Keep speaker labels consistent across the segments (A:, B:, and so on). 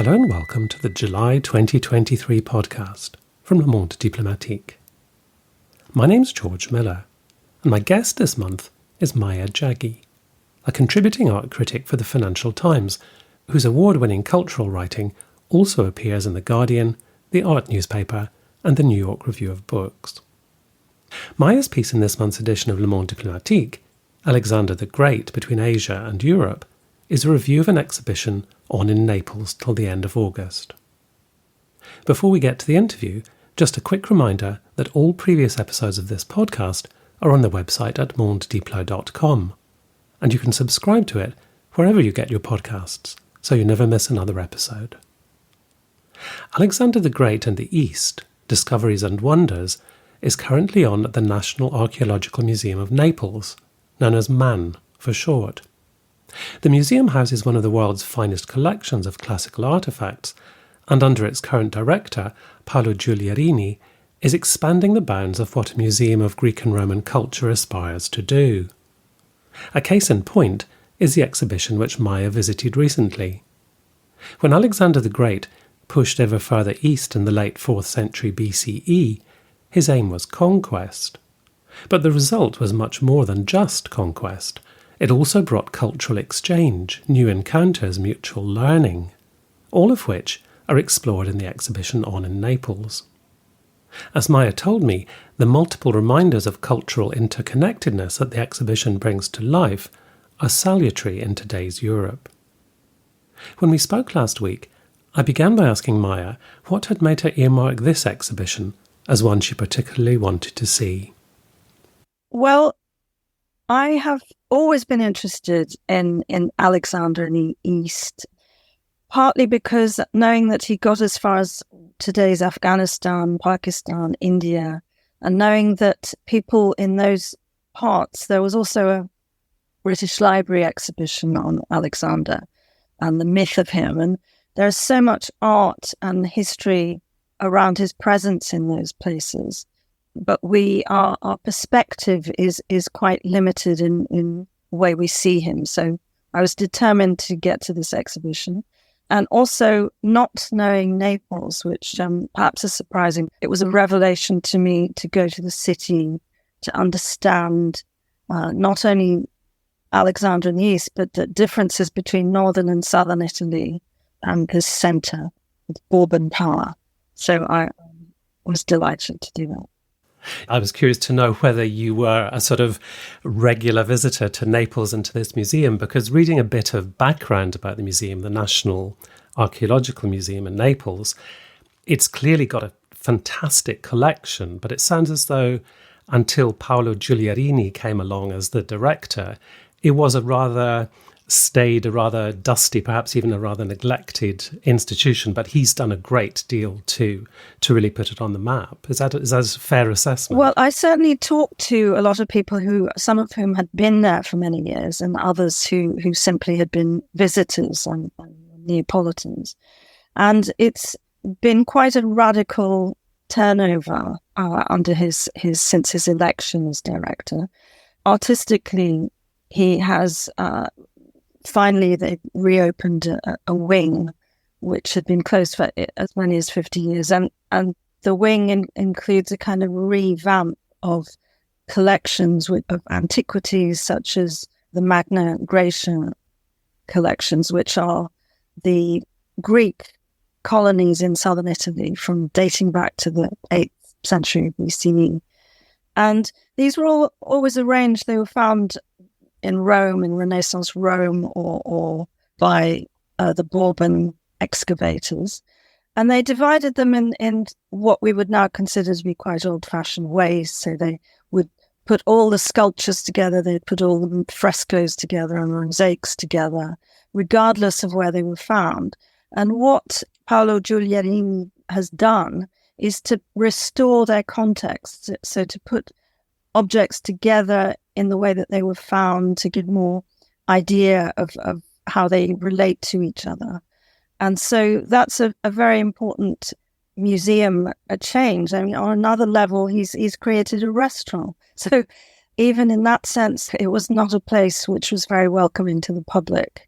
A: Hello and welcome to the July 2023 podcast from Le Monde Diplomatique. My name's George Miller, and my guest this month is Maya Jaggi, a contributing art critic for the Financial Times, whose award-winning cultural writing also appears in The Guardian, the Art newspaper, and the New York Review of Books. Maya's piece in this month's edition of Le Monde Diplomatique, Alexander the Great Between Asia and Europe, is a review of an exhibition on in Naples till the end of August. Before we get to the interview, just a quick reminder that all previous episodes of this podcast are on the website at mondediplo.com, and you can subscribe to it wherever you get your podcasts, so you never miss another episode. Alexander the Great and the East, Discoveries and Wonders, is currently on at the National Archaeological Museum of Naples, known as MAN for short. The museum houses one of the world's finest collections of classical artefacts, and under its current director, Paolo Giuliarini, is expanding the bounds of what a museum of Greek and Roman culture aspires to do. A case in point is the exhibition which Maya visited recently. When Alexander the Great pushed ever further east in the late 4th century BCE, his aim was conquest. But the result was much more than just conquest. It also brought cultural exchange, new encounters, mutual learning, all of which are explored in the exhibition on in Naples. As Maya told me, the multiple reminders of cultural interconnectedness that the exhibition brings to life are salutary in today's Europe. When we spoke last week, I began by asking Maya what had made her earmark this exhibition as one she particularly wanted to see.
B: Well, I have always been interested in Alexander in the East, partly because knowing that he got as far as today's Afghanistan, Pakistan, India, and knowing that people in those parts, there was also a British Library exhibition on Alexander and the myth of him. And there's so much art and history around his presence in those places. But our perspective is quite limited in the way we see him. So I was determined to get to this exhibition. And also not knowing Naples, which perhaps is surprising. It was a revelation to me to go to the city, to understand not only Alexander in the East, but the differences between northern and southern Italy and the centre with Bourbon power. So I was delighted to do that.
A: I was curious to know whether you were a sort of regular visitor to Naples and to this museum, because reading a bit of background about the museum, the National Archaeological Museum in Naples, it's clearly got a fantastic collection, but it sounds as though until Paolo Giuliarini came along as the director, it was a rather dusty, perhaps even a rather neglected institution, but he's done a great deal to really put it on the map. Is that a fair assessment?
B: Well, I certainly talked to a lot of people some of whom had been there for many years, and others who simply had been visitors and Neapolitans. And it's been quite a radical turnover under since his election as director. Artistically, he has finally, they reopened a wing which had been closed for as many as 50 years. And the wing includes a kind of revamp of collections of antiquities, such as the Magna Graecia collections, which are the Greek colonies in southern Italy from dating back to the 8th century BCE. And these were always arranged. They were found in Rome, in Renaissance Rome, or by the Bourbon excavators. And they divided them in what we would now consider to be quite old-fashioned ways. So they would put all the sculptures together, they'd put all the frescoes together and mosaics together, regardless of where they were found. And what Paolo Giuliarini has done is to restore their context, so to put objects together in the way that they were found, to give more idea of how they relate to each other. And so that's a very important museum change. I mean, on another level, he's created a restaurant. So even in that sense, it was not a place which was very welcoming to the public,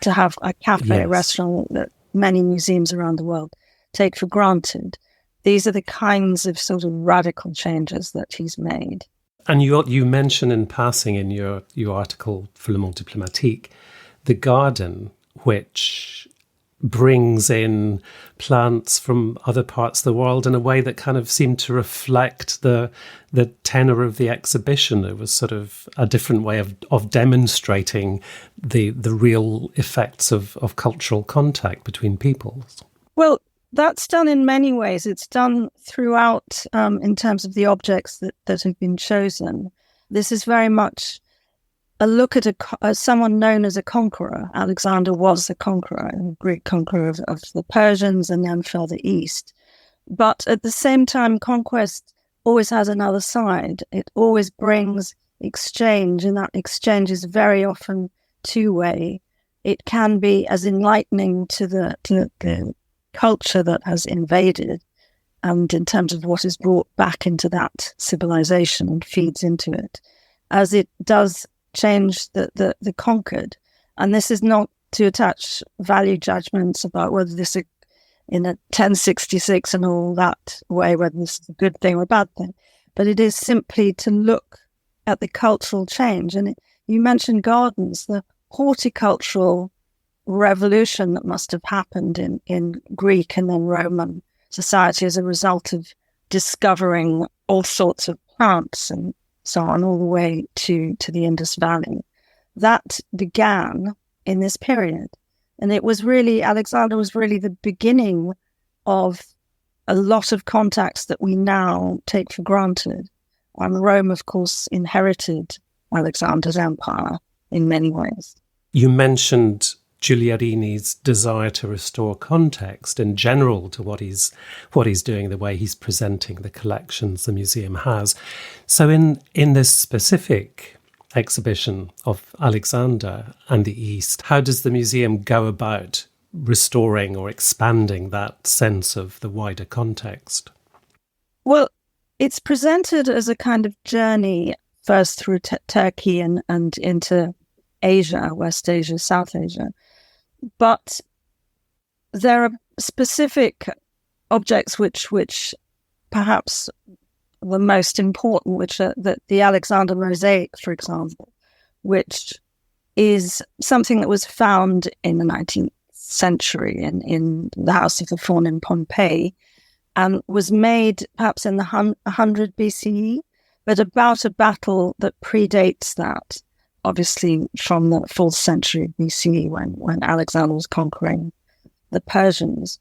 B: to have a cafe,
A: Yes.
B: a restaurant that many museums around the world take for granted. These are the kinds of sort of radical changes that he's made.
A: And you mention in passing in your article for Le Monde Diplomatique the garden, which brings in plants from other parts of the world in a way that kind of seemed to reflect the tenor of the exhibition. It was sort of a different way of demonstrating the real effects of cultural contact between peoples.
B: Well, that's done in many ways. It's done throughout in terms of the objects that have been chosen. This is very much a look at someone known as a conqueror. Alexander was a conqueror, a Greek conqueror of the Persians and then further east. But at the same time, conquest always has another side. It always brings exchange, and that exchange is very often two-way. It can be as enlightening to the culture that has invaded, and in terms of what is brought back into that civilization and feeds into it, as it does change the conquered. And this is not to attach value judgments about whether this is in a 1066 and all that way, whether this is a good thing or a bad thing, but it is simply to look at the cultural change. And you mentioned gardens, the horticultural revolution that must have happened in Greek and then Roman society as a result of discovering all sorts of plants and so on, all the way to the Indus Valley. That began in this period. And Alexander was really the beginning of a lot of contacts that we now take for granted. And Rome, of course, inherited Alexander's empire in many ways.
A: You mentioned Giuliarini's desire to restore context in general to what he's doing, the way he's presenting the collections the museum has. So in this specific exhibition of Alexander and the East, how does the museum go about restoring or expanding that sense of the wider context?
B: Well, it's presented as a kind of journey first through Turkey and into Asia, West Asia, South Asia. But there are specific objects which perhaps the most important, which are the Alexander mosaic, for example, which is something that was found in the 19th century in the House of the Faun in Pompeii, and was made perhaps in the 100 BCE, but about a battle that predates that, obviously from the 4th century BCE when Alexander was conquering the Persians.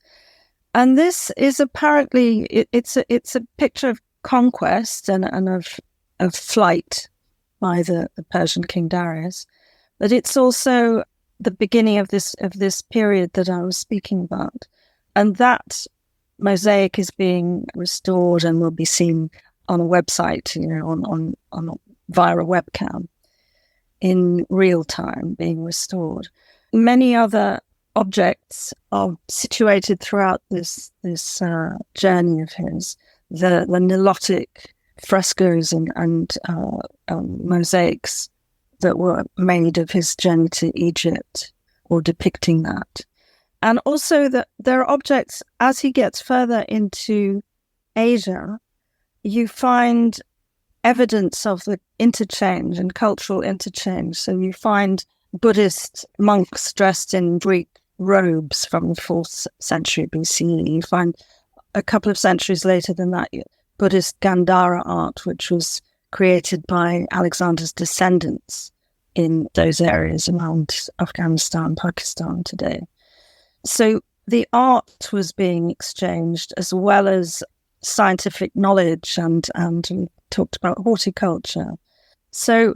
B: And this is apparently, it's a picture of conquest and of flight by the Persian King Darius, but it's also the beginning of this period that I was speaking about. And that mosaic is being restored and will be seen on a website, on via a webcam, in real time being restored. Many other objects are situated throughout this journey of his. The Nilotic frescoes and mosaics that were made of his journey to Egypt or depicting that. And also that there are objects, as he gets further into Asia, you find evidence of the interchange and cultural interchange. So you find Buddhist monks dressed in Greek robes from the 4th century BCE. You find a couple of centuries later than that, Buddhist Gandhara art, which was created by Alexander's descendants in those areas around Afghanistan, Pakistan today. So the art was being exchanged as well as scientific knowledge and we talked about horticulture. So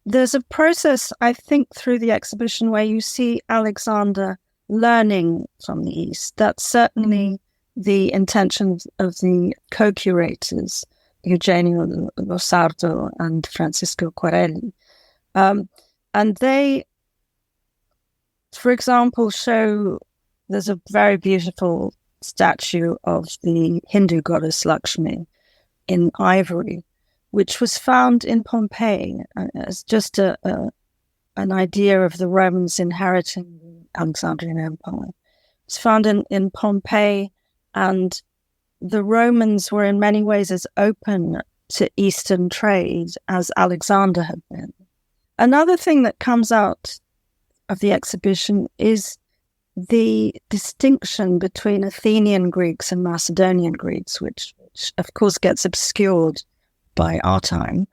B: there's a process, I think, through the exhibition where you see Alexander learning from the East. That's certainly the intention of the co-curators, Eugenio Losardo and Francisco Quarelli. And they, for example, show there's a very beautiful statue of the Hindu goddess Lakshmi in ivory, which was found in Pompeii as just an idea of the Romans inheriting the Alexandrian Empire, It's found in Pompeii, and the Romans were in many ways as open to Eastern trade as Alexander had been. Another thing that comes out of the exhibition is the distinction between Athenian Greeks and Macedonian Greeks, which of course gets obscured by our time.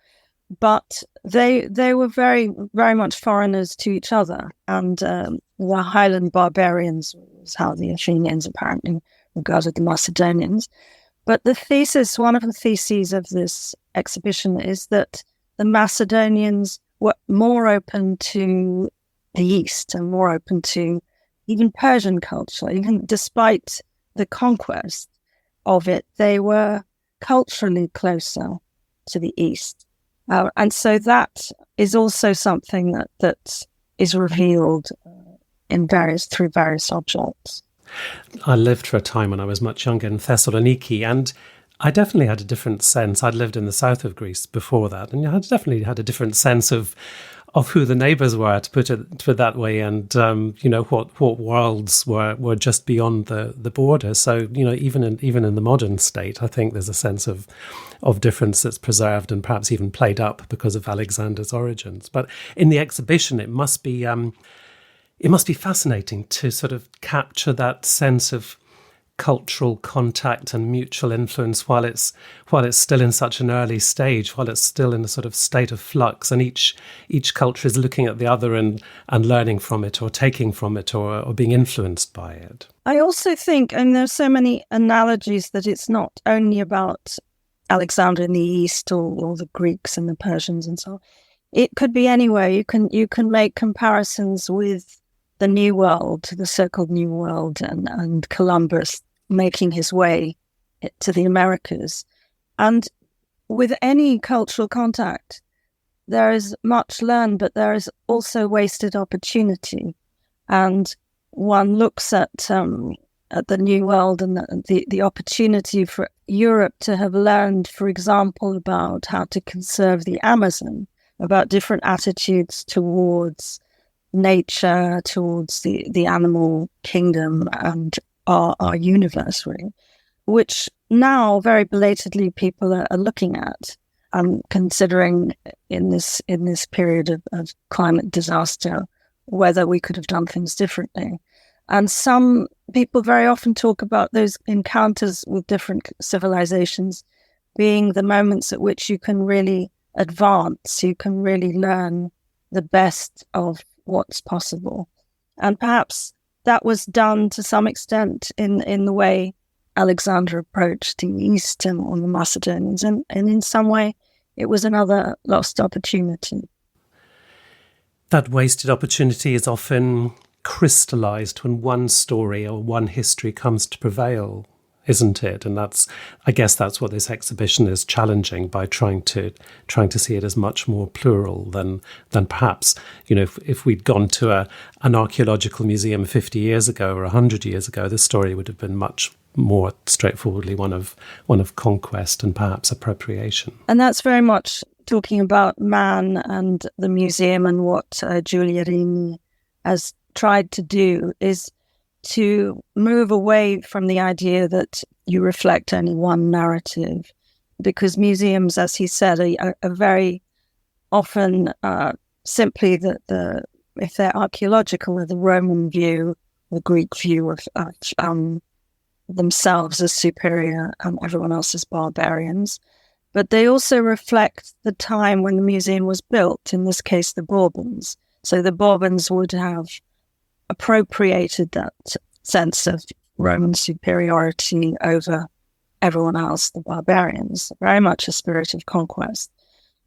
B: But they were very, very much foreigners to each other. And the Highland barbarians was how the Athenians apparently regarded the Macedonians. But one of the theses of this exhibition is that the Macedonians were more open to the East and more open to even Persian culture. Even despite the conquest of it, they were culturally closer to the East. And so that is also something that is revealed through various objects.
A: I lived for a time when I was much younger in Thessaloniki, and I definitely had a different sense. I'd lived in the south of Greece before that, and I definitely had a different sense of who the neighbours were, to put it that way, and what worlds were just beyond the border. So even in the modern state, I think there's a sense of difference that's preserved and perhaps even played up because of Alexander's origins. But in the exhibition, it must be fascinating to sort of capture that sense of cultural contact and mutual influence while it's still in such an early stage, while it's still in a sort of state of flux, and each culture is looking at the other and learning from it or taking from it or being influenced by it.
B: I also think, and there's so many analogies, that it's not only about Alexander in the East or the Greeks and the Persians and so on. It could be anywhere. You can make comparisons with the New World, the so-called New World, and Columbus making his way to the Americas. And with any cultural contact, there is much learned, but there is also wasted opportunity. And one looks at the New World and the opportunity for Europe to have learned, for example, about how to conserve the Amazon, about different attitudes towards nature, towards the animal kingdom and our universe, really, which now very belatedly people are looking at and considering in this period of climate disaster whether we could have done things differently. And some people very often talk about those encounters with different civilizations being the moments at which you can really advance, you can really learn the best of what's possible. And perhaps that was done to some extent in the way Alexander approached the East and on the Macedonians. And in some way, it was another lost opportunity.
A: That wasted opportunity is often crystallized when one story or one history comes to prevail, isn't it? And I guess that's what this exhibition is challenging, by trying to see it as much more plural than perhaps, if we'd gone to an archaeological museum 50 years ago or 100 years ago, the story would have been much more straightforwardly one of conquest and perhaps appropriation.
B: And that's very much talking about man and the museum, and what Giulierini has tried to do is to move away from the idea that you reflect only one narrative, because museums, as he said, are very often simply if they're archaeological, are the Roman view, the Greek view of themselves as superior and everyone else as barbarians. But they also reflect the time when the museum was built, in this case, the Bourbons. So the Bourbons would have appropriated that sense of Roman superiority over everyone else, the barbarians, very much a spirit of conquest.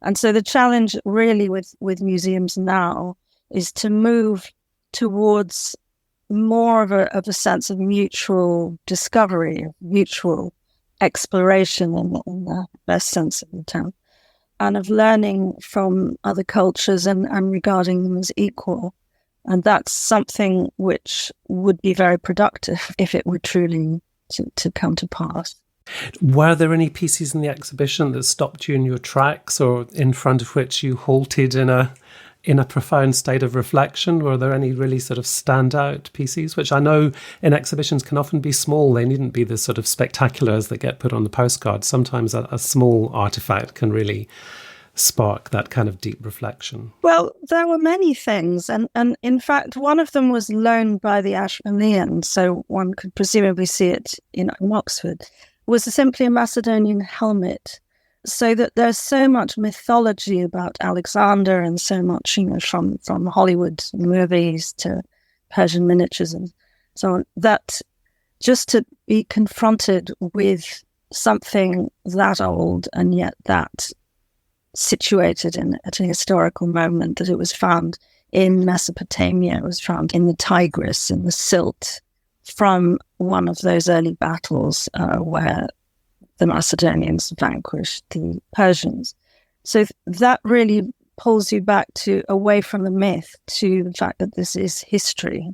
B: And so the challenge really with museums now is to move towards more of a sense of mutual discovery, mutual exploration in the best sense of the term, and of learning from other cultures and regarding them as equal. And that's something which would be very productive if it were truly to come to pass.
A: Were there any pieces in the exhibition that stopped you in your tracks, or in front of which you halted in in a profound state of reflection? Were there any really sort of standout pieces, which I know in exhibitions can often be small? They needn't be the sort of spectaculars that get put on the postcard. Sometimes a small artifact can really spark that kind of deep reflection.
B: Well, there were many things. And in fact, one of them was loaned by the Ashmolean, so one could presumably see it in Oxford, was simply a Macedonian helmet. So that there's so much mythology about Alexander and so much, from Hollywood movies to Persian miniatures and so on, that just to be confronted with something that old and yet that situated at a historical moment, that it was found in Mesopotamia, it was found in the Tigris, in the Silt, from one of those early battles where the Macedonians vanquished the Persians. So that really pulls you back away from the myth to the fact that this is history.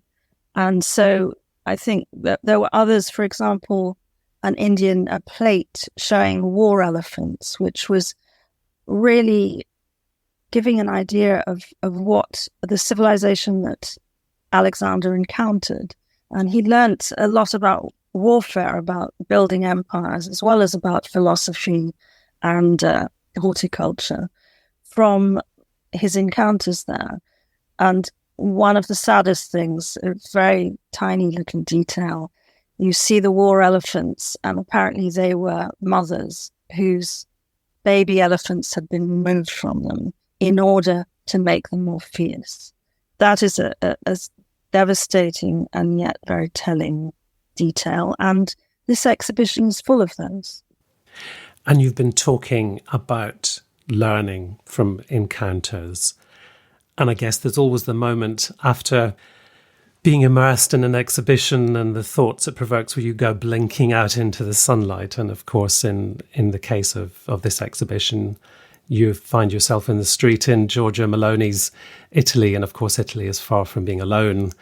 B: And so I think that there were others, for example, a plate showing war elephants, which was really giving an idea of what the civilization that Alexander encountered. And he learnt a lot about warfare, about building empires, as well as about philosophy and horticulture from his encounters there. And one of the saddest things, a very tiny little detail, you see the war elephants, and apparently they were mothers whose baby elephants had been removed from them in order to make them more fierce. That is a devastating and yet very telling detail, and this exhibition is full of those.
A: And you've been talking about learning from encounters, and I guess there's always the moment after being immersed in an exhibition and the thoughts it provokes where you go blinking out into the sunlight. And of course, in the case of this exhibition, you find yourself in the street in Giorgio Meloni's Italy. And of course, Italy is far from being alone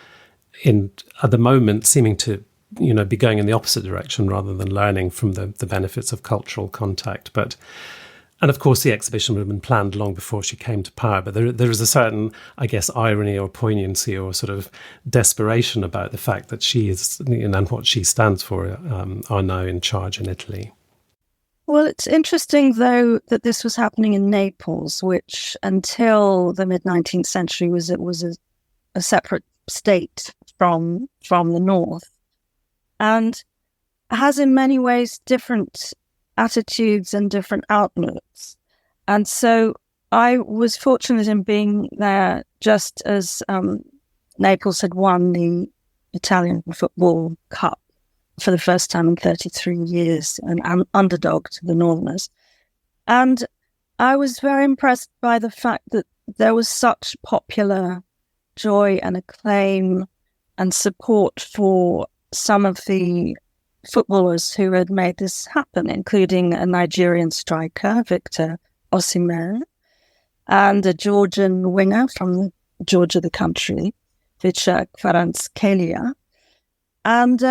A: at the moment, seeming to be going in the opposite direction rather than learning from the benefits of cultural contact. And of course, the exhibition would have been planned long before she came to power. But there is a certain, I guess, irony or poignancy or sort of desperation about the fact that she is, and what she stands for, are now in charge in Italy.
B: Well, it's interesting, though, that this was happening in Naples, which until the mid-19th century was a separate state from the north, and has in many ways different attitudes and different outlooks. And so I was fortunate in being there just as Naples had won the Italian Football Cup for the first time in 33 years, an underdog to the Northerners. And I was very impressed by the fact that there was such popular joy and acclaim and support for some of the footballers who had made this happen, including a Nigerian striker, Victor Osimhen, and a Georgian winger from Georgia, the country, Vicha Kvaratskhelia. And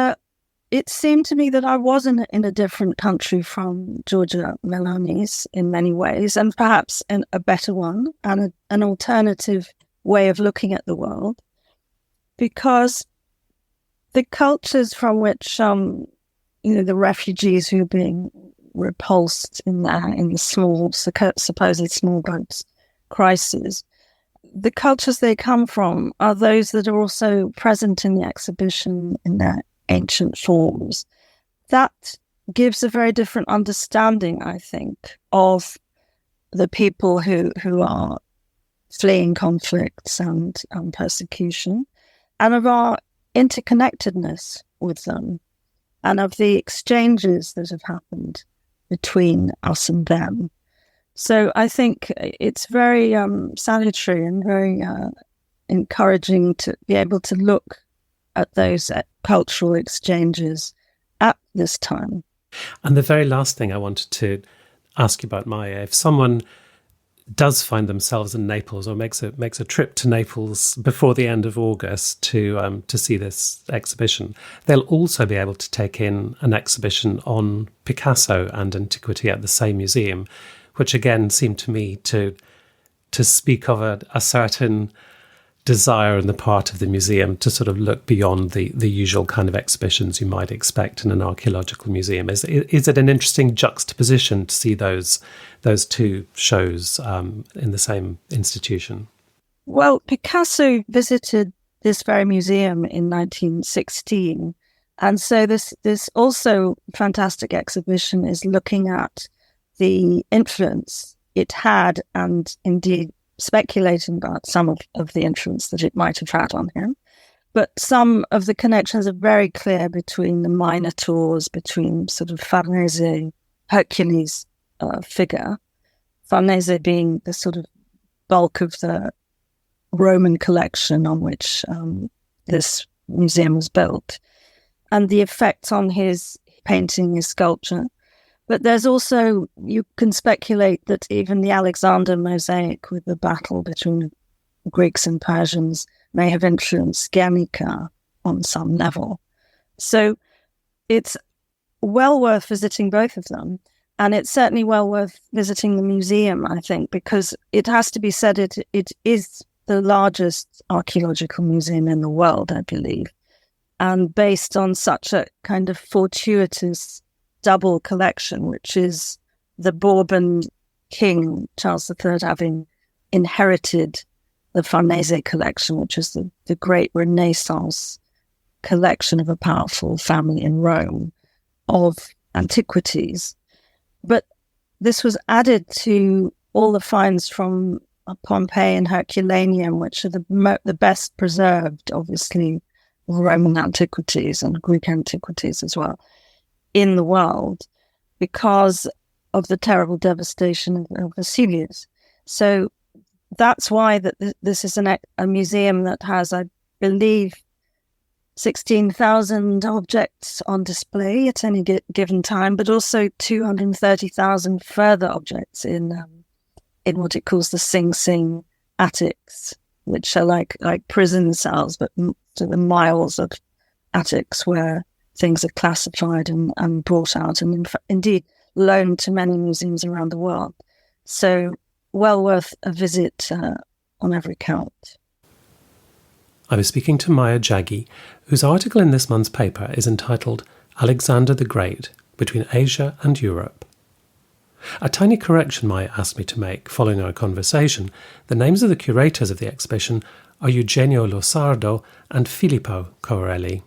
B: it seemed to me that I was in a different country from Giorgia Meloni's in many ways, and perhaps in a better one and an alternative way of looking at the world, because the cultures from which the refugees who are being repulsed in the small, supposedly small boats crisis, the cultures they come from are those that are also present in the exhibition in their ancient forms. That gives a very different understanding, I think, of the people who are fleeing conflicts and persecution, and of our interconnectedness with them, and of the exchanges that have happened between us and them. So I think it's very salutary and very encouraging to be able to look at those cultural exchanges at this time.
A: And the very last thing I wanted to ask you about, Maya, if someone does find themselves in Naples or makes a trip to Naples before the end of August to see this exhibition, they'll also be able to take in an exhibition on Picasso and antiquity at the same museum, which again seemed to me to to speak of a certain desire on the part of the museum to sort of look beyond the usual kind of exhibitions you might expect in an archaeological museum. Is it an interesting juxtaposition to see those two shows in the same institution?
B: Well, Picasso visited this very museum in 1916. And so this also fantastic exhibition is looking at the influence it had, and indeed speculating about some of the influence that it might have had on him. But some of the connections are very clear between the Minotaurs, between sort of Farnese, Hercules figure, Farnese being the sort of bulk of the Roman collection on which this museum was built, and the effect on his painting, his sculpture. But there's also, you can speculate that even the Alexander mosaic with the battle between Greeks and Persians may have influenced Guernica on some level. So it's well worth visiting both of them. And it's certainly well worth visiting the museum, I think, because it has to be said it is the largest archaeological museum in the world, I believe. And based on such a kind of fortuitous double collection, which is the Bourbon king, Charles III, having inherited the Farnese collection, which is the great Renaissance collection of a powerful family in Rome of antiquities. But this was added to all the finds from Pompeii and Herculaneum, which are the best preserved, obviously, Roman antiquities and Greek antiquities as well, in the world, because of the terrible devastation of Vesuvius. So that's why this is a museum that has, I believe, 16,000 objects on display at any given time, but also 230,000 further objects in what it calls the Sing Sing attics, which are like prison cells, but to the miles of attics where things are classified and brought out and indeed loaned to many museums around the world. So well worth a visit on every count.
A: I was speaking to Maya Jaggi, whose article in this month's paper is entitled Alexander the Great, Between Asia and Europe. A tiny correction Maya asked me to make following our conversation. The names of the curators of the exhibition are Eugenio Losardo and Filippo Coarelli.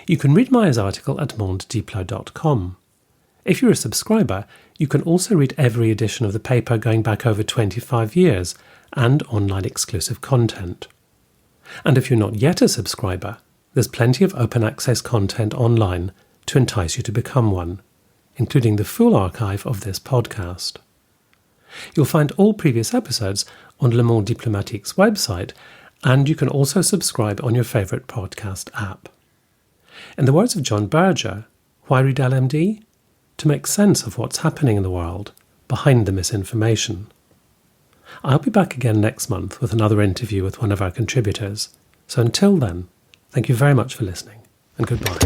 A: You can read Maya's article at mondediplo.com. If you're a subscriber, you can also read every edition of the paper going back over 25 years and online exclusive content. And if you're not yet a subscriber, there's plenty of open access content online to entice you to become one, including the full archive of this podcast. You'll find all previous episodes on Le Monde Diplomatic's website, and you can also subscribe on your favourite podcast app. In the words of John Berger, why read LMD? To make sense of what's happening in the world behind the misinformation. I'll be back again next month with another interview with one of our contributors. So until then, thank you very much for listening, and goodbye.